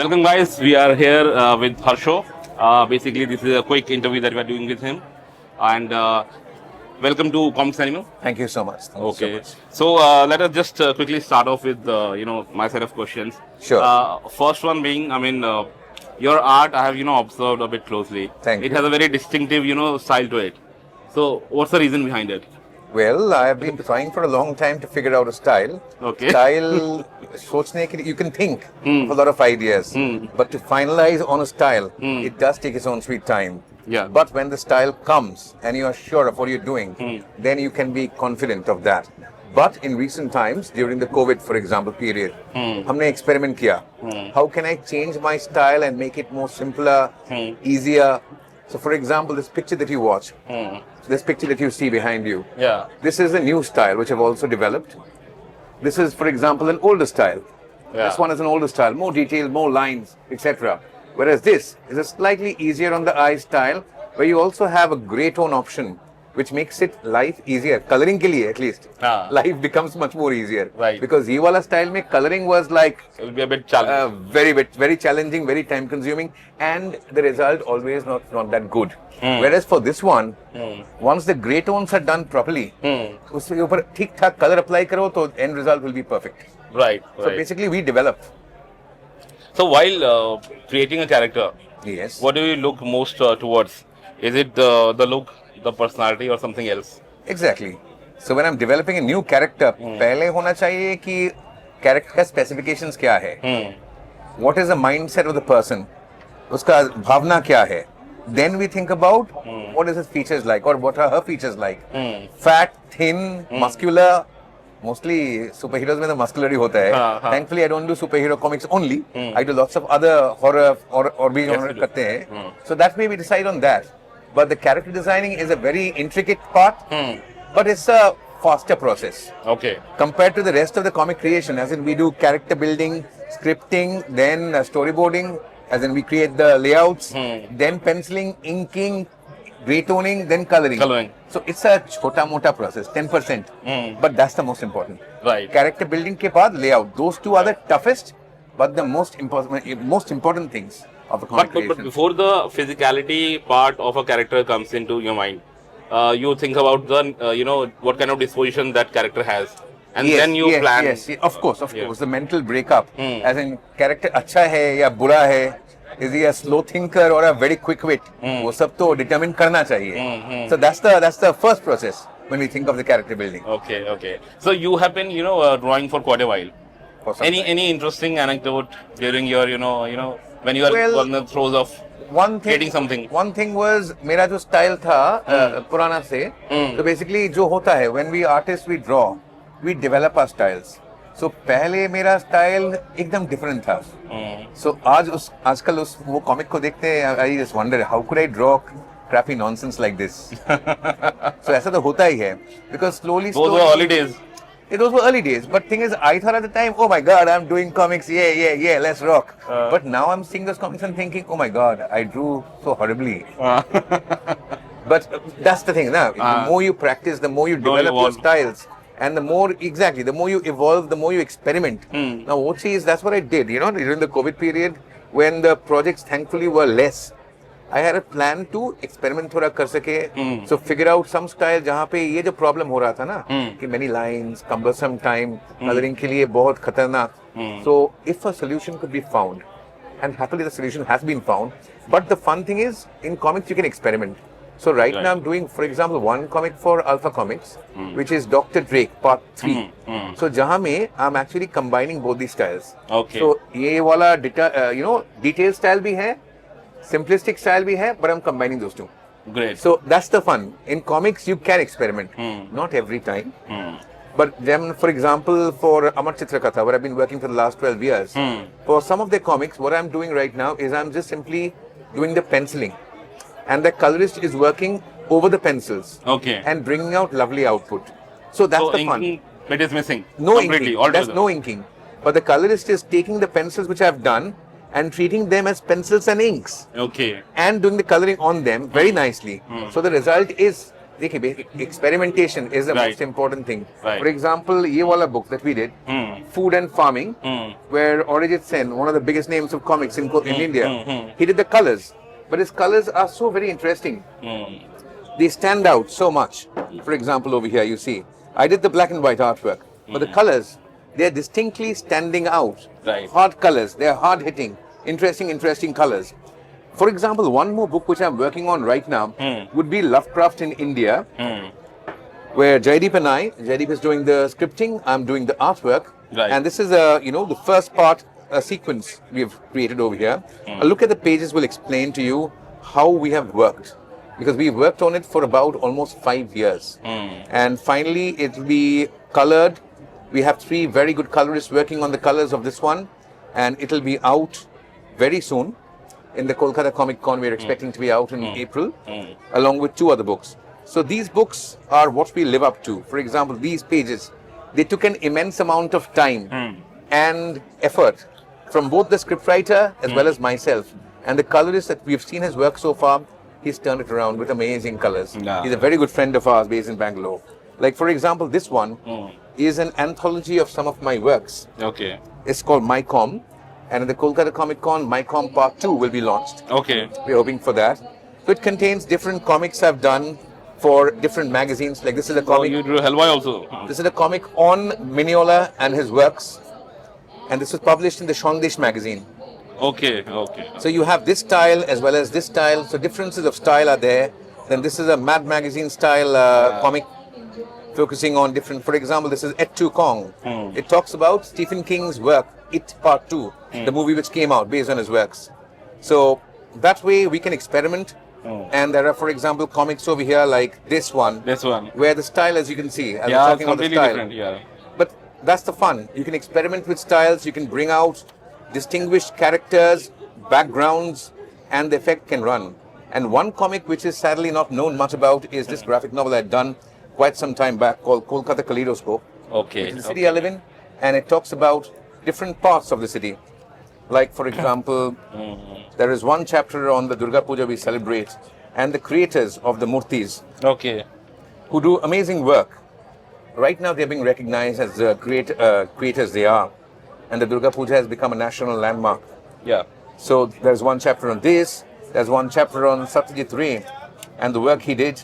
Welcome, guys. We are here with Harsho. Basically, this is a quick interview that we are doing with him. And welcome to Comics Animal. Thank you so much. Okay. So let us just quickly start off with my set of questions. Sure. First one being, your art I have observed a bit closely. Thank it you. has a very distinctive style to it. So what's the reason behind it? Well, I have been trying for a long time to figure out a style. Okay. Style, सोचने के लिए you can think of a lot of ideas, but to finalize on a style, it does take its own sweet time. Yeah. But when the style comes and you are sure of what you're doing, then you can be confident of that. But in recent times, during the COVID, for example, period, हमने experiment किया. How can I change my style and make it more simpler, easier? So, for example, this picture that you watch, this picture that you see behind you, Yeah. this is a new style which I've also developed. This is, for example, an older style. Yeah. This one is an older style, more detailed, more lines, etc. Whereas this is a slightly easier on the eye style, where you also have a grey tone option, which makes it life easier. Coloring के लिए, at least, life becomes much more easier. Right. Because ये वाला style में coloring was like It will be a bit challenging. very challenging, very time consuming, and the result always not that good. Whereas for this one, once the grey tones are done properly, उसके ऊपर ठीक ठाक color apply करो तो end result will be perfect. Right. So basically we develop. So while creating a character, Yes. what do you look most towards? Is it the look, the personality, or something else? Exactly. So when I'm developing a new character, पहले होना चाहिए कि character का specifications क्या है? What is the mindset of the person? उसका भावना क्या है? Then we think about what is his features like or what are her features like. Fat, thin, muscular. Mostly superheroes में तो muscular ही होता है. Thankfully I don't do superhero comics only. I do lots of other horror और भी genre करते हैं. So that way we decide on that. But the character designing is a very intricate part. But it's a faster process. Okay. Compared to the rest of the comic creation, as in we do character building, scripting, then storyboarding, as in we create the layouts, then penciling, inking, grey toning, then coloring. So it's a chota mota process, 10%. But that's the most important. Right. Character building ke baad layout. Those two are the toughest, but the most important things of a comic creation. But before the physicality part of a character comes into your mind, you think about the what kind of disposition that character has, and then you plan. Yes, of course. The mental breakup, as in character अच्छा है या बुरा है, is he a slow thinker or a very quick wit? वो सब तो determine करना चाहिए. So that's the first process when we think of the character building. Okay. So you have been drawing for quite a while. Any interesting anecdote during your when you are on the throes of creating something? One thing was मेरा जो style था पुराना से, so basically जो होता है when we artists we draw, we develop our styles. So पहले मेरा style एकदम different था. So आजकल वो comic को देखते हैं, I just wonder how could I draw crappy nonsense like this? So ऐसा तो होता ही है because slowly. Those were early days. Those were early days, but thing is, I thought at the time, oh my God, I'm doing comics, yeah, let's rock. But now I'm seeing those comics and thinking, oh my God, I drew so horribly. But that's the thing, now. The more you practice, the more you develop your styles, and the more you evolve, the more you experiment. Now, that's what I did, during the COVID period, when the projects thankfully were less. I had a plan to experiment थोड़ा कर सके, so figure out some style जहाँ पे ये जो problem हो रहा था ना, कि many lines, cumbersome time, coloring के लिए बहुत खतरनाक. So if a solution could be found, and happily the solution has been found, but the fun thing is, in comics you can experiment. So right now I'm doing, for example, one comic for Alpha Comics, which is Dr. Drake Part 3. So जहाँ में I'm actually combining both these styles. Okay. So ये वाला detail style भी है, simplistic style bhi hai, but I'm combining those two. Great. So that's the fun. In comics, you can experiment. Not every time. But then, for example, for Amar Chitra Katha, where I've been working for the last 12 years, for some of the comics, what I'm doing right now is I'm just simply doing the penciling. And the colorist is working over the pencils. Okay. And bringing out lovely output. So that's the fun. Inking bit is missing. No completely, inking. There's no inking. But the colorist is taking the pencils which I've done and treating them as pencils and inks. Okay. And doing the coloring on them very nicely. So the result is experimentation is the Right. most important thing. Right. For example, ye wala book that we did, Food and Farming, where Arijit Sen, one of the biggest names of comics in India, he did the colors. But his colors are so very interesting. They stand out so much. For example, over here you see, I did the black and white artwork, but the colors, they are distinctly standing out. Right. Hard colors, they are hard hitting, interesting colors. For example, one more book which I'm working on right now would be Lovecraft in India, where Jaideep is doing the scripting, I'm doing the artwork, Right. and this is the first part sequence we've created over here. A look at the pages will explain to you how we have worked, because we worked on it for about almost 5 years, and finally it will be colored. We have 3 very good colorists working on the colors of this one, and it will be out very soon. In the Kolkata Comic Con, we're expecting to be out in April, along with 2 other books. So these books are what we live up to. For example, these pages, they took an immense amount of time and effort from both the scriptwriter as well as myself. And the colorist that we've seen his work so far, he's turned it around with amazing colors. Yeah. He's a very good friend of ours based in Bangalore. Like, for example, this one is an anthology of some of my works. Okay. It's called MyCom. And at the Kolkata Comic Con, MyCom Part 2 will be launched. Okay. We're hoping for that. So it contains different comics I've done for different magazines. Like, this is a Oh, comic. you drew Halwai also. This is a comic on Miniola and his works. And this was published in the Shondish magazine. Okay. So you have this style as well as this style. So differences of style are there. Then this is a Mad Magazine style comic focusing on different. For example, this is Et Tu Kong. It talks about Stephen King's work, It Part 2, the movie which came out based on his works. So that way we can experiment. And there are, for example, comics over here like this one. This one. Where the style, as you can see, as we're Yeah, talking about the completely style. different. Yeah. But that's the fun. You can experiment with styles, you can bring out distinguished characters, backgrounds, and the effect can run. And one comic which is sadly not known much about is this graphic novel I'd done quite some time back called Kolkata Kaleidoscope. Okay. It's the city I live in, and it talks about different parts of the city. Like, for example, there is one chapter on the Durga Puja we celebrate, and the creators of the murtis, Okay. who do amazing work. Right now they're being recognized as the creators they are, and the Durga Puja has become a national landmark. Yeah. So there's one chapter on this, there's one chapter on Satyajit Ray and the work he did.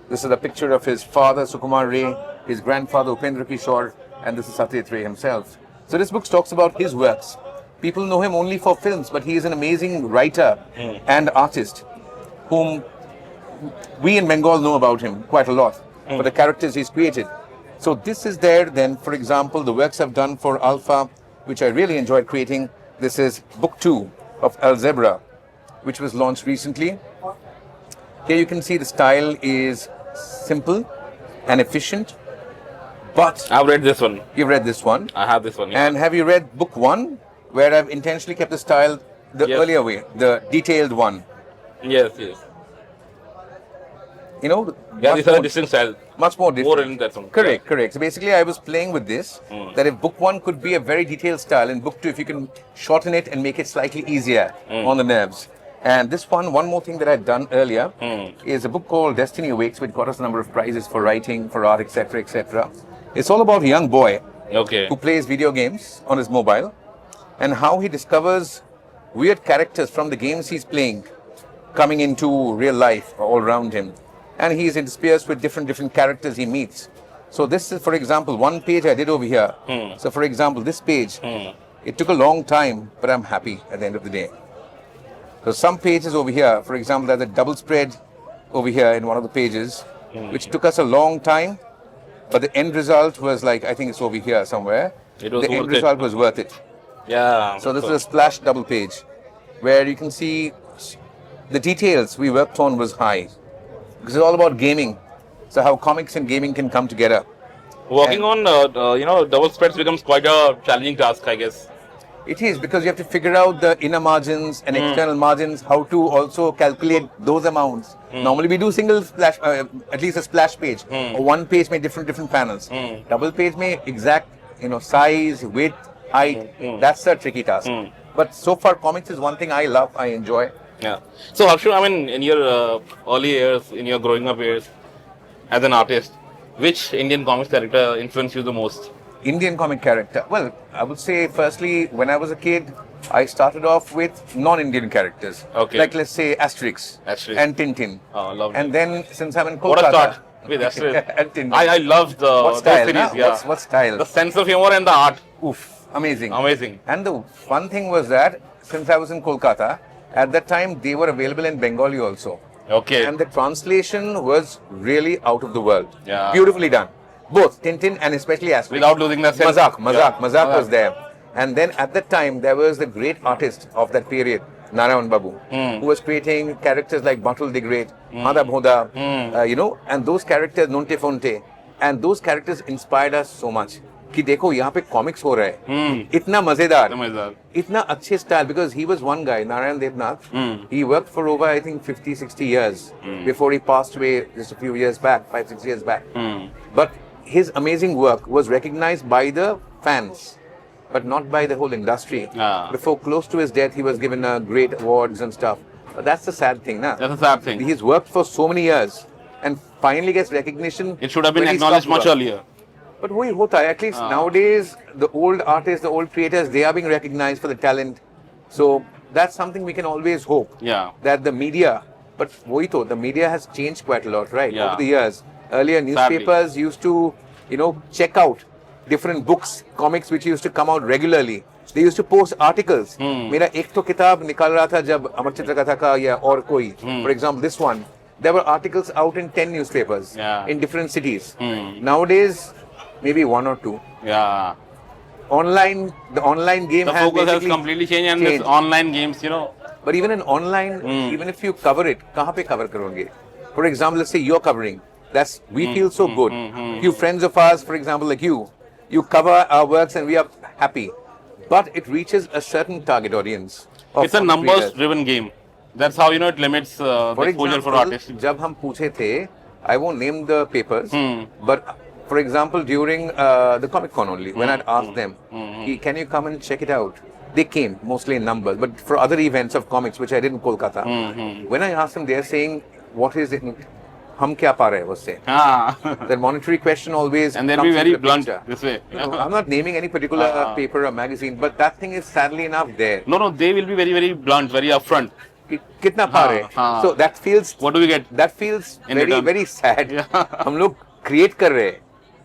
This is a picture of his father Sukumar Ray, his grandfather Upendra Kishore, and this is Satyajit Ray himself. So this book talks about his works. People know him only for films, but he is an amazing writer and artist whom we in Bengal know about him quite a lot for the characters he's created. So this is there. Then, for example, the works I've done for Alpha, which I really enjoyed creating. This is book 2 of Algebra, which was launched recently. Here you can see the style is simple and efficient, but I've read this one. you've read this one. I have this one. Yeah. And have you read book 1, where I've intentionally kept the style the Yes. earlier way, the detailed one? Yes. You know, Yeah, much these are more- distinct style. much more different. More in that one. Correct. So basically, I was playing with this, that if book 1 could be a very detailed style, in book 2, if you can shorten it and make it slightly easier on the nerves. And this one more thing that I'd done earlier is a book called Destiny Awakes, which got us a number of prizes for writing, for art, etc., etc. It's all about a young boy Okay. who plays video games on his mobile and how he discovers weird characters from the games he's playing coming into real life all around him. And he's interspersed with different characters he meets. So this is, for example, one page I did over here. So for example, this page, it took a long time, but I'm happy at the end of the day. So some pages over here, for example, there's a double spread over here in one of the pages, which took us a long time, but the end result was like, I think it's over here somewhere. It was the end worth it. result was worth it. Yeah. So this is a splash double page, where you can see the details we worked on was high. Because it's all about gaming. So how comics and gaming can come together. Working on double spreads becomes quite a challenging task, I guess. It is, because you have to figure out the inner margins and external margins, how to also calculate those amounts. Normally we do single splash, at least a splash page, or one page may different panels. Double page may exact, size, width, height. That's a tricky task. But so far, comics is one thing I love, I enjoy. Yeah. So Harsho, I mean, in your early years, in your growing up years, as an artist, which Indian comics character influenced you the most? Indian comic character. Well, I would say firstly, when I was a kid, I started off with non-Indian characters. Okay. Like let's say Asterix, and Tintin. Oh, lovely. And then since I'm in Kolkata. What a start with Asterix. And Tintin. I loved what style, those series. Yeah. What style? The sense of humor and the art. Oof, amazing. Amazing. And the fun thing was that since I was in Kolkata, at that time they were available in Bengali also. Okay. And the translation was really out of the world. Yeah. Beautifully done. Both Tintin and especially Asterix. Without losing the sense. Mazak was there. And then at that time, there was the great artist of that period, Narayan Babu, who was creating characters like Batul the Great, Madha Bhoda, you know, and those characters, Nonte Fonte, and those characters inspired us so much. कि देखो यहाँ पे comics हो रहा है, इतना मजेदार, इतना अच्छे style, because he was one guy, Narayan Devnath. He worked for over, I think, 50-60 years before he passed away just a few years back, 5-6 years back. But his amazing work was recognized by the fans, but not by the whole industry. Before close to his death, he was given great awards and stuff. But that's the sad thing, na? That's a sad thing. He's worked for so many years and finally gets recognition. It should have been acknowledged much earlier. But वही होता है, at least nowadays, the old artists, the old creators, they are being recognized for the talent. So that's something we can always hope. Yeah. That the media, but वही तो, the media has changed quite a lot, right? Yeah. Over the years. Earlier, newspapers used to, you know, check out different books, comics which used to come out regularly. They used to post articles. मेरा एक तो किताब निकाल रहा था जब अमर चित्रकथा का या और कोई. For example, this one. There were articles out in 10 newspapers in different cities. Nowadays, maybe 1 or 2. Yeah. Online, the online game the has focus has completely changed, and this online games, you know. But even in online, even if you cover it, कहाँ पे cover करोगे? For example, let's say you're covering. That's we feel so good. Few friends of ours, for example, like you cover our works and we are happy. But it reaches a certain target audience. It's a numbers-driven game. That's how, you know, it limits the exposure for artists. जब हम पूछे थे, I won't name the papers, but for example, during the Comic Con only, when I'd asked them, can you come and check it out? They came, mostly in numbers, but for other events of comics, which I did in Kolkata, when I asked them, they're saying, what is it? हम क्या पा रहे हैं उससे? The monetary question always. And they'll be very blunt this way. I'm not naming any particular paper or magazine, but that thing is sadly enough there. No, they will be very, very blunt, very upfront. कितना पा रहे? So that feels. What do we get? That feels very, very sad. हम लोग create कर रहे हैं.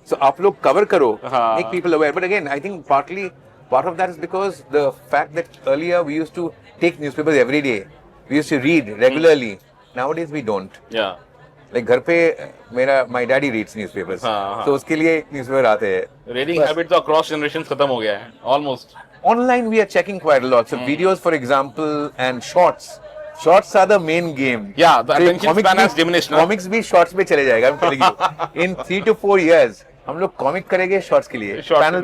So आप लोग cover करो, make people aware. But again, I think part of that is because the fact that earlier we used to take newspapers every day. We used to read regularly. Nowadays we don't. Yeah. Like घर पे my daddy reads newspapers. So उसके लिए newspaper आते हैं. Reading habit तो across generations खत्म हो गया है. Almost. Online we are checking quite a lot. So videos, for example, and shorts. Shorts are the main game. Yeah, the attention span has diminished. Comics भी shorts पे चले जाएगा. I'm telling you. In 3 to 4 years, हम लोग comic करेंगे shorts के लिए. Panel.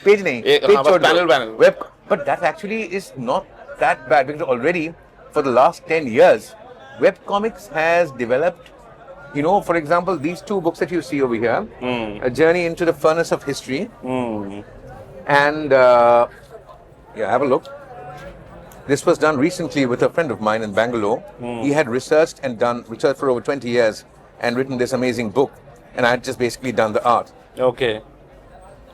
Page नहीं. Page panel. Web. But that actually is not that bad because already for the last 10 years, web comics has developed. You know, for example, these 2 books that you see over here, A Journey into the Furnace of History, and have a look. This was done recently with a friend of mine in Bangalore. He had researched for over 20 years and written this amazing book, and I had just basically done the art. Okay.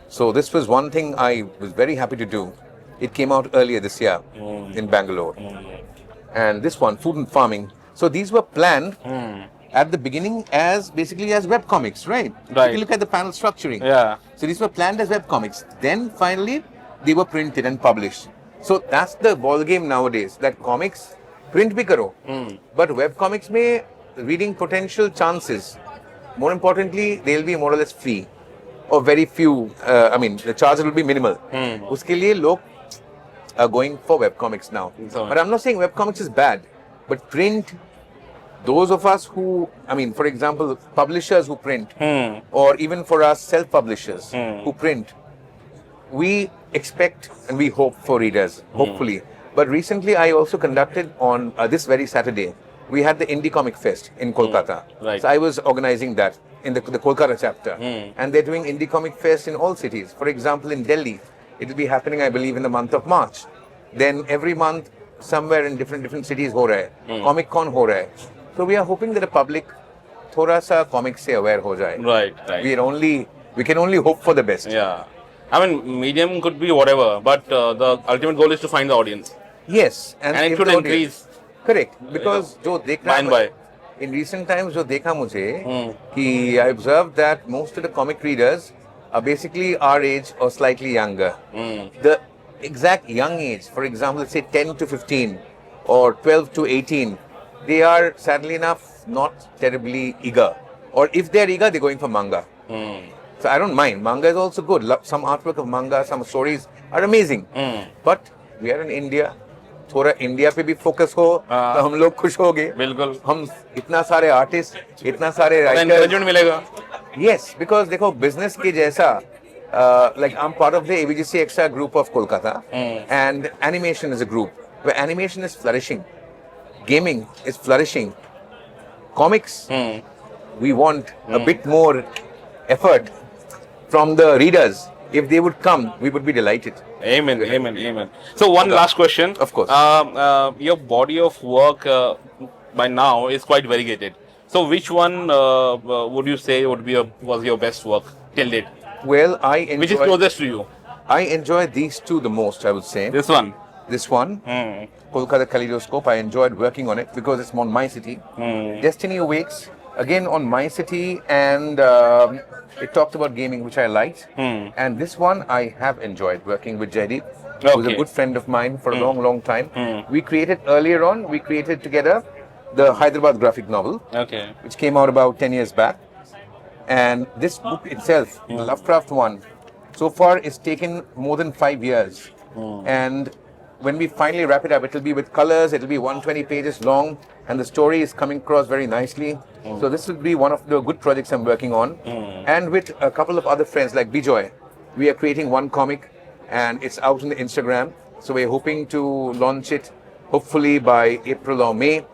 So this was one thing I was very happy to do. It came out earlier this year in Bangalore. And this one, Food and Farming. So these were planned at the beginning as basically as web comics, right? If you look at the panel structuring. Yeah. So these were planned as web comics. Then finally they were printed and published. So that's the ball game nowadays. That comics print bhi karo, but web comics में reading potential chances. More importantly, they'll be more or less free, or very few. I mean, the charge will be minimal. उसके लिए लोग are going for web comics now. But I'm not saying web comics is bad, but print. Those of us who, I mean, for example, publishers who print, or even for us self-publishers who print, we expect and we hope for readers, hopefully. But recently I also conducted on this very Saturday, we had the Indie Comic Fest in Kolkata. Right. So I was organizing that in the Kolkata chapter. And they're doing Indie Comic Fest in all cities. For example, in Delhi, it will be happening, I believe, in the month of March. Then every month, somewhere in different cities ho raha hai. Comic Con ho raha hai. So we are hoping that the public थोड़ा सा comics से aware हो जाए. Right. We can only hope for the best. Yeah. I mean, medium could be whatever, but the ultimate goal is to find the audience. Yes. And it should increase. Correct. Because जो देखना by. In recent times, जो देखा मुझे, कि I observed that most of the comic readers are basically our age or slightly younger. The exact young age, for example, let's say 10 to 15 or 12 to 18, they are sadly enough not terribly eager. Or if they're eager, they're going for manga. So I don't mind. Manga is also good. Some artwork of manga, some stories are amazing. But we are in India. थोड़ा India पे भी focus हो तो हम लोग खुश हो गए. बिल्कुल. हम इतना सारे आर्टिस्ट, इतना सारे राइटर मिलेगा. Yes, because देखो बिजनेस के जैसा like I'm part of the ABGC Extra group of Kolkata, and animation is a group where animation is flourishing, gaming is flourishing, comics. We want a bit more effort from the readers. If they would come, we would be delighted. Amen. So one last question. Of course. Your body of work by now is quite variegated. So which one would you say was your best work till date? Well, which is closest to you? I enjoy these two the most, I would say. This one? Kolkata Kaleidoscope. I enjoyed working on it because it's on my city. Destiny Awakes, again on my city, and it talked about gaming, which I liked. And this one I have enjoyed working with Jaideep, who's a good friend of mine for a long time. We created together the Hyderabad graphic novel, which came out about 10 years back. And this book itself, the Lovecraft one, so far it's taken more than 5 years. And when we finally wrap it up, it will be with colors, it will be 120 pages long, and the story is coming across very nicely. So this will be one of the good projects I'm working on. And with a couple of other friends like Bijoy, we are creating one comic, and it's out on the Instagram. So we're hoping to launch it hopefully by April or May.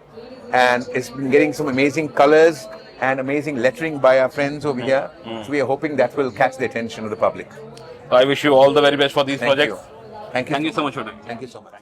And it's been getting some amazing colors and amazing lettering by our friends over here. So we are hoping that will catch the attention of the public. I wish you all the very best for these projects. Thank you. Thank you so much for that. Thank you so much.